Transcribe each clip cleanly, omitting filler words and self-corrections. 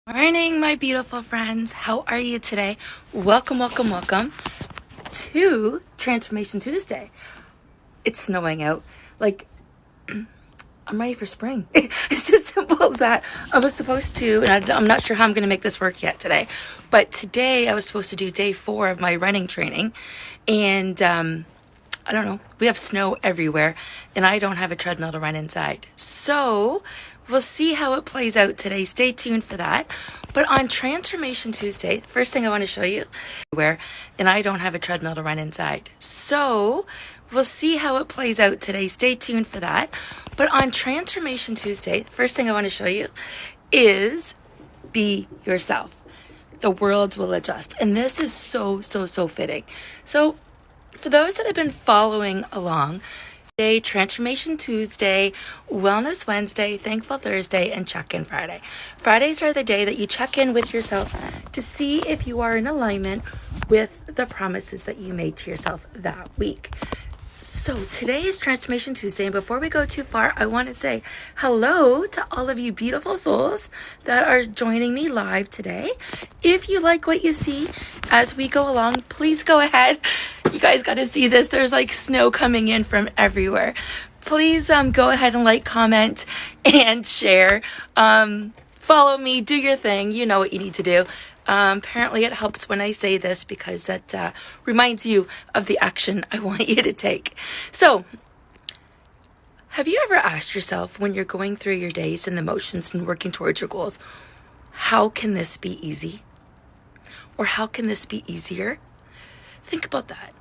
Morning, my beautiful friends. How are you today? Welcome to Transformation Tuesday. It's snowing out. I'm ready for spring. It's as simple as that. I was supposed to, and I'm not sure how I'm going to make this work yet today, but today I was supposed to do day 4 of my running training, and I don't know. We have snow everywhere, and I don't have a treadmill to run inside. So we'll see how it plays out today. Stay tuned for that. But on Transformation Tuesday, first thing I want to show you, and I don't have a treadmill to run inside. So we'll see how it plays out today. Stay tuned for that. But on Transformation Tuesday, first thing I want to show you is be yourself. The world will adjust. And this is so fitting. So for those that have been following along, today, Transformation Tuesday, Wellness Wednesday, Thankful Thursday, and Check-in Friday. Fridays are the day that you check in with yourself to see if you are in alignment with the promises that you made to yourself that week. So today is Transformation Tuesday, and before we go too far, I want to say hello to all of you beautiful souls that are joining me live today. If you like what you see as we go along, please go ahead. You guys got to see this. There's like snow coming in from everywhere. Please go ahead and like, comment, and share. Follow me, do your thing. You know what you need to do. Apparently it helps when I say this because it reminds you of the action I want you to take. So, have you ever asked yourself when you're going through your days and the motions and working towards your goals, how can this be easy? Or how can this be easier? Think about that.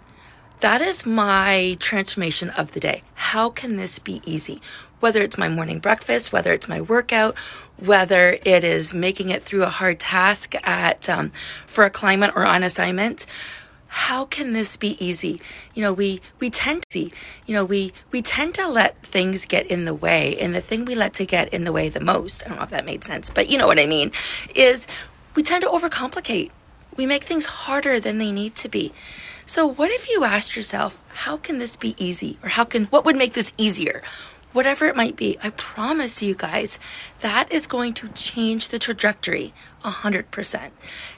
That is my transformation of the day. How can this be easy? Whether it's my morning breakfast, whether it's my workout, whether it is making it through a hard task for a client or on assignment, how can this be easy? We tend to let things get in the way, and the thing we let to get in the way the most, I don't know if that made sense, but you know what I mean, is we tend to overcomplicate. We make things harder than they need to be. So what if you asked yourself, how can this be easy? Or what would make this easier? Whatever it might be, I promise you guys, that is going to change the trajectory 100%.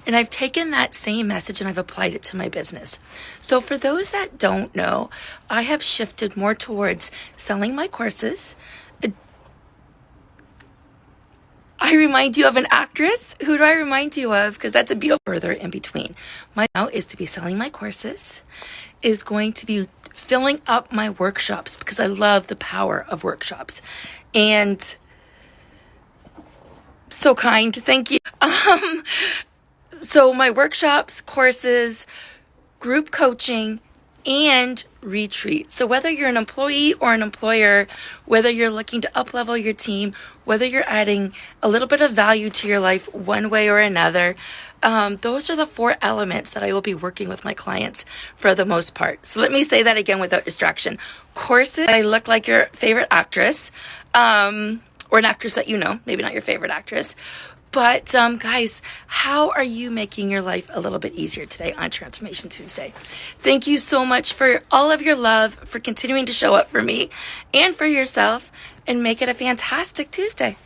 And I've taken that same message and I've applied it to my business. So for those that don't know, I have shifted more towards selling my courses. I remind you of an actress. Who do I remind you of? Because that's a beautiful further in between. My now is to be selling my courses, is going to be filling up my workshops because I love the power of workshops. And so kind, thank you. So my workshops, courses, group coaching, and retreat. So whether you're an employee or an employer, whether you're looking to up-level your team, whether you're adding a little bit of value to your life one way or another, those are the 4 elements that I will be working with my clients for the most part. So let me say that again without distraction. Courses, I look like your favorite actress, or an actress that you know, maybe not your favorite actress. But guys, how are you making your life a little bit easier today on Transformation Tuesday? Thank you so much for all of your love, for continuing to show up for me and for yourself, and make it a fantastic Tuesday.